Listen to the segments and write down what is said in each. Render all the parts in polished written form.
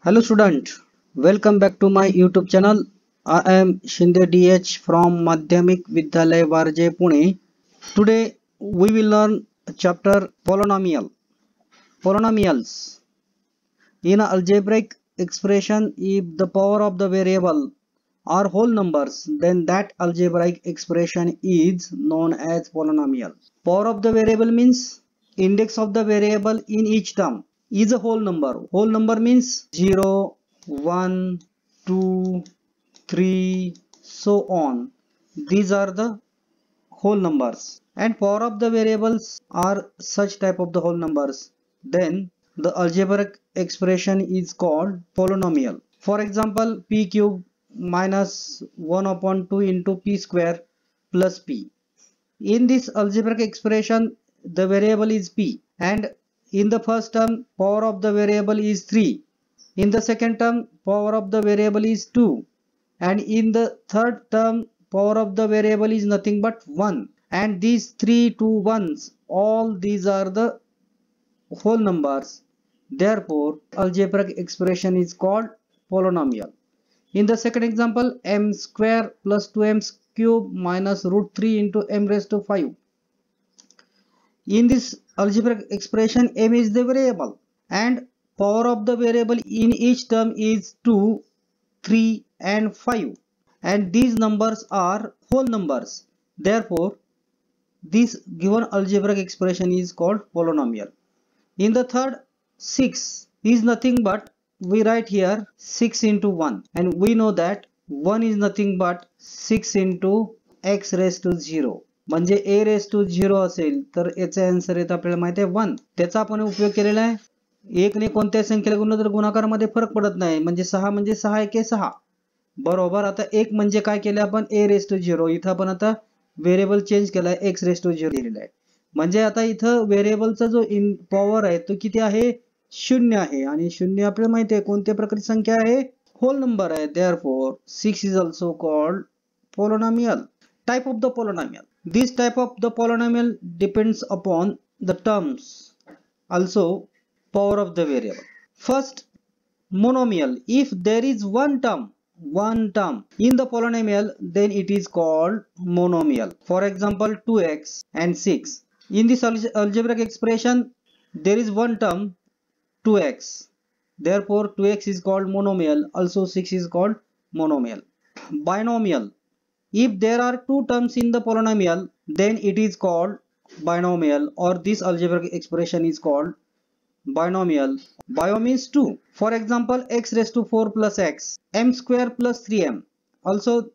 Hello student, welcome back to my YouTube channel. I am Shinde DH from Madhyamik Vidyalaya Varje Pune. Today we will learn chapter polynomials. In an algebraic expression, if the power of the variable are whole numbers, then that algebraic expression is known as polynomial. Power of the variable means index of the variable in each term is a whole number. Whole number means 0, 1, 2, 3, so on. These are the whole numbers. And power of the variables are such type of the whole numbers. Then the algebraic expression is called polynomial. For example, p cube minus 1 upon 2 into p square plus p. In this algebraic expression, the variable is p, and in the first term, power of the variable is 3. In the second term, power of the variable is 2, and in the third term, power of the variable is nothing but 1. And these 3 2 1s, all these are the whole numbers. Therefore, algebraic expression is called polynomial. In the second example, m square plus 2m cube minus root 3 into m raised to 5. In this algebraic expression, m is the variable and power of the variable in each term is 2, 3 and 5, and these numbers are whole numbers. Therefore, this given algebraic expression is called polynomial. In the third, 6 is nothing but, we write here 6 into 1, and we know that 1 is nothing but 6 into x raised to 0. म्हणजे a raised to 0 असेल तर याचा answer येतो आपल्याला माहिती आहे 1. त्याचा आपण उपयोग केलेला आहे. 1 ने कोणत्या संख्येला गुणलं तर गुणाकारामध्ये फरक पडत नाही. म्हणजे 6 म्हणजे 6 एके 6. बरोबर. आता 1 म्हणजे काय केलं आपण a raised to 0. इथं आपण आता व्हेरिएबल चेंज केलाय x raised to 0 लिहिलेला आहे. म्हणजे आता इथं व्हेरिएबलचा जो पॉवर आहे तो किती आहे 0 आहे, आणि 0 आपल्याला माहिती आहे कोणत्या प्रकारची संख्या आहे होल नंबर आहे. Therefore 6 is also called polynomial. Type of the polynomial. This type of the polynomial depends upon the terms, also power of the variable. First, monomial. If there is one term in the polynomial, then it is called monomial. For example, 2x and 6. In this algebraic expression, there is one term 2x. Therefore, 2x is called monomial. Also, 6 is called monomial. Binomial. If there are two terms in the polynomial, then it is called binomial, or this algebraic expression is called binomial. Bio means 2. For example, x raised to 4 plus x, m square plus 3m. Also,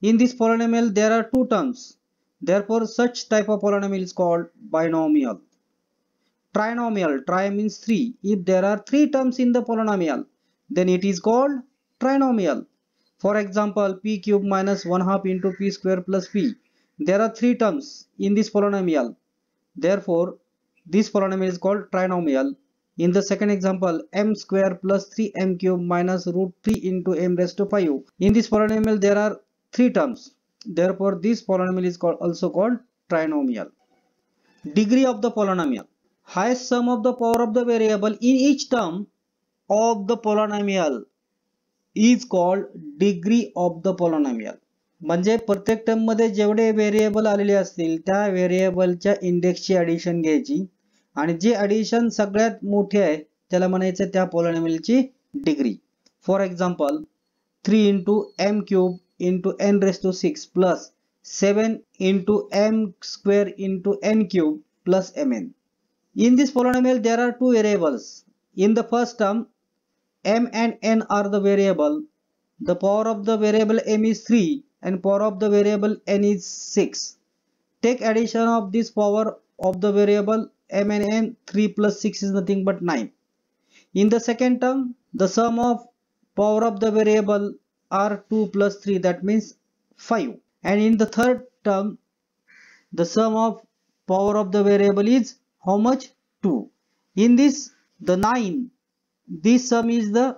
in this polynomial there are two terms. Therefore, such type of polynomial is called binomial. Trinomial. Tri means 3. If there are three terms in the polynomial, then it is called trinomial. For example, p cube minus 1/2 into p square plus p. There are three terms in this polynomial. Therefore, this polynomial is called trinomial. In the second example, m square plus 3m cube minus root 3 into m raised to 5. In this polynomial, there are three terms. Therefore, this polynomial is also called trinomial. Degree of the polynomial. Highest sum of the power of the variable in each term of the polynomial is called degree of the polynomial. म्हणजे प्रत्येक term मध्ये जेवढे variable आलेले असतील त्या व्हेरिएबलच्या इंडेक्सची addition घ्यायची, आणि जे ॲडिशन सगळ्यात मोठे आहे त्याला म्हणायचं त्या पॉलिनॉमियलची degree. For example, 3 into m cube into n raised to 6 plus 7 into m square into n cube plus mn. In this polynomial there are two variables. In the first term, m and n are the variable. The power of the variable m is 3 and power of the variable n is 6. Take addition of this power of the variable m and n. 3 plus 6 is nothing but 9. In the second term, the sum of power of the variable are 2 plus 3, that means 5. And in the third term, the sum of power of the variable is how much? 2. In this, the 9, this sum is the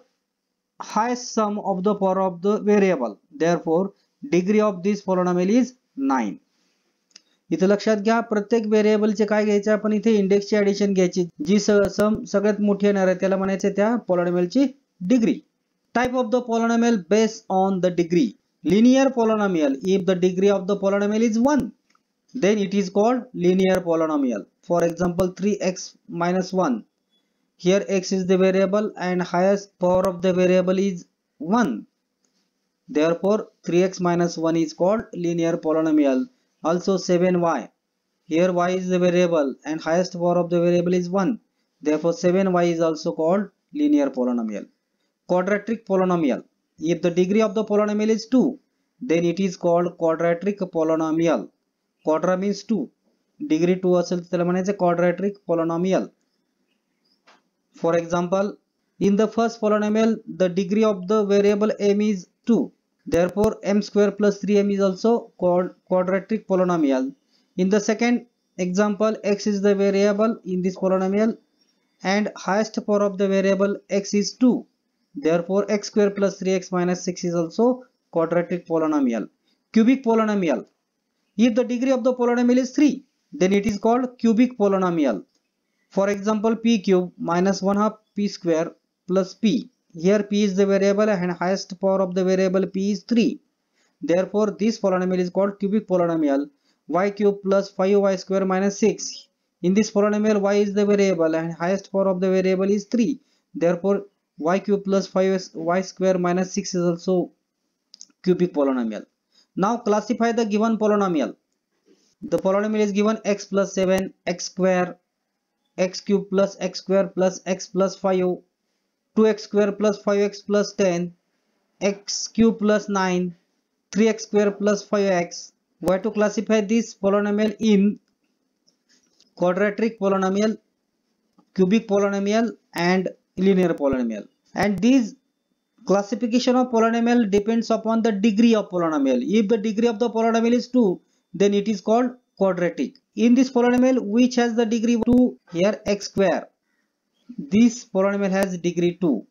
highest sum of the power of the variable. Therefore, degree of this polynomial is 9. इथे लक्षात घ्या, प्रत्येक व्हेरिएबलचे काय घ्यायचे आपण इथे इंडेक्सची addition घ्यायची. जी सम सगळ्यात मोठी येणार आहे त्याला म्हणायचे त्या पॉलिनॉमियलची degree. Type of the polynomial based on the degree. Linear polynomial, if the degree of the polynomial is 1, then it is called linear polynomial. For example, 3x minus 1. Here x is the variable and highest power of the variable is 1. Therefore, 3x minus 1 is called linear polynomial. Also 7y. Here y is the variable and highest power of the variable is 1. Therefore, 7y is also called linear polynomial. Quadratic polynomial. If the degree of the polynomial is 2, then it is called quadratic polynomial. Quadra means 2. Degree 2 असेल त्याला म्हणायचे quadratic polynomial. For example, in the first polynomial, the degree of the variable m is 2. Therefore, m square plus 3m is also called quadratic polynomial. In the second example, x is the variable in this polynomial and highest power of the variable x is 2. Therefore, x square plus 3x minus 6 is also quadratic polynomial. Cubic polynomial. If the degree of the polynomial is 3, then it is called cubic polynomial. For example, p cube minus 1 half p square plus p. Here p is the variable and highest power of the variable p is 3. Therefore, this polynomial is called cubic polynomial. Y cube plus 5y square minus 6. In this polynomial, y is the variable and highest power of the variable is 3. Therefore, y cube plus 5y square minus 6 is also cubic polynomial. Now classify the given polynomial. The polynomial is given x plus 7, x square, x cube plus x square plus x plus 5, 2x square plus 5x plus 10, x cube plus 9, 3x square plus 5x. We have to classify this polynomial in quadratic polynomial, cubic polynomial and linear polynomial. And these classification of polynomial depends upon the degree of polynomial. If the degree of the polynomial is 2, then it is called quadratic. In this polynomial which has the degree 2, here x square. This polynomial has degree 2.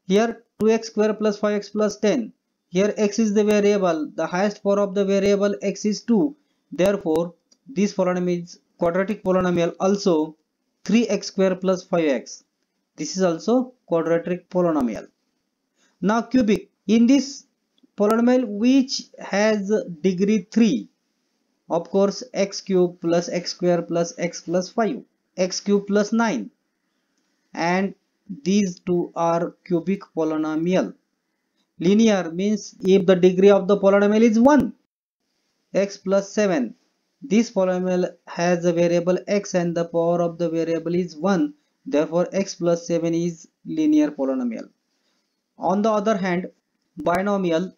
Here 2x square plus 5x plus 10. Here x is the variable. The highest power of the variable x is 2. Therefore, this polynomial is quadratic polynomial. Also 3x square plus 5x. This is also quadratic polynomial. Now cubic. In this polynomial which has degree 3. Of course, x cube plus x square plus x plus 5. X cube plus 9. And these two are cubic polynomial. Linear means if the degree of the polynomial is 1. X plus 7. This polynomial has a variable x and the power of the variable is 1. Therefore, x plus 7 is linear polynomial. On the other hand, binomial,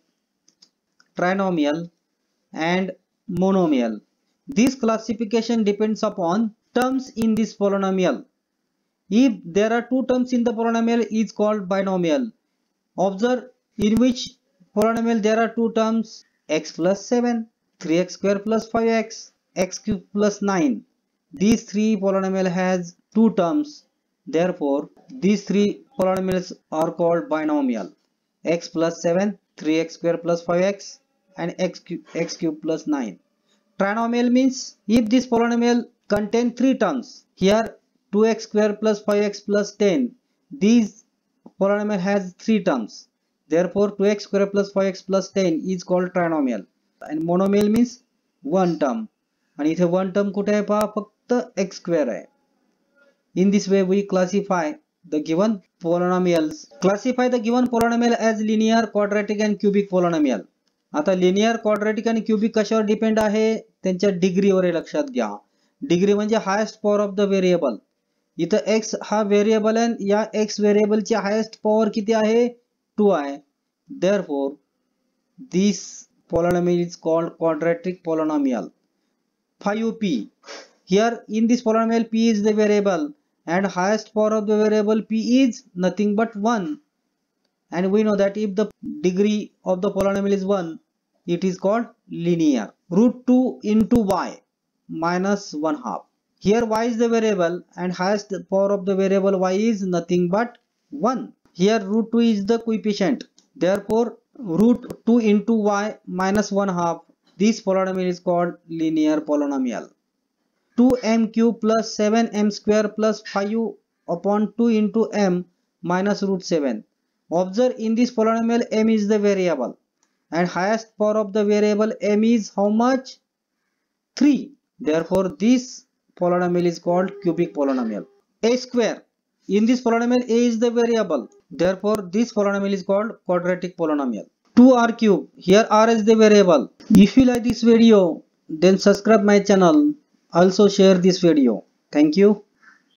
trinomial and monomial. This classification depends upon terms in this polynomial. If there are two terms in the polynomial, it is called binomial. Observe in which polynomial there are two terms, x plus 7, 3x square plus 5x, x cube plus 9. These three polynomial has two terms. Therefore, these three polynomials are called binomial. X plus 7, 3x square plus 5x and x cube plus 9. Trinomial means if this polynomial contains three terms. Here 2x square plus 5x plus 10. These polynomial has three terms. Therefore 2x square plus 5x plus 10 is called trinomial. And monomial means one term. आणि इथे one term कुठे आहे पहा फक्त x square आहे. In this way we classify the given polynomials. Classify the given polynomial as linear, quadratic and cubic polynomial. आता linear, quadratic आणि cubic कशावर डिपेंड आहे? त्यांच्या डिग्रीवर लक्षात घ्या. डिग्री म्हणजे highest power of the variable. इथं x हा व्हेरिएबल आहे. या x व्हेरिएबलची हायेस्ट पॉवर किती आहे? 2 आहे. Therefore, this polynomial is called quadratic polynomial. 5p. Here in this polynomial p is the variable and highest power of the variable p is nothing but 1. And we know that if the degree of the polynomial is 1, it is called linear. Root 2 into y minus 1 half. Here y is the variable and highest power of the variable y is nothing but 1. Here root 2 is the coefficient. Therefore, root 2 into y minus 1 half. This polynomial is called linear polynomial. 2m cube plus 7m square plus 5 upon 2 into m minus root 7. Observe, in this polynomial m is the variable and highest power of the variable m is how much? 3. Therefore this polynomial is called cubic polynomial. A square, in this polynomial a is the variable, therefore this polynomial is called quadratic polynomial. 2r cube, here r is the variable. If you like this video, then subscribe my channel, also share this video. Thank you.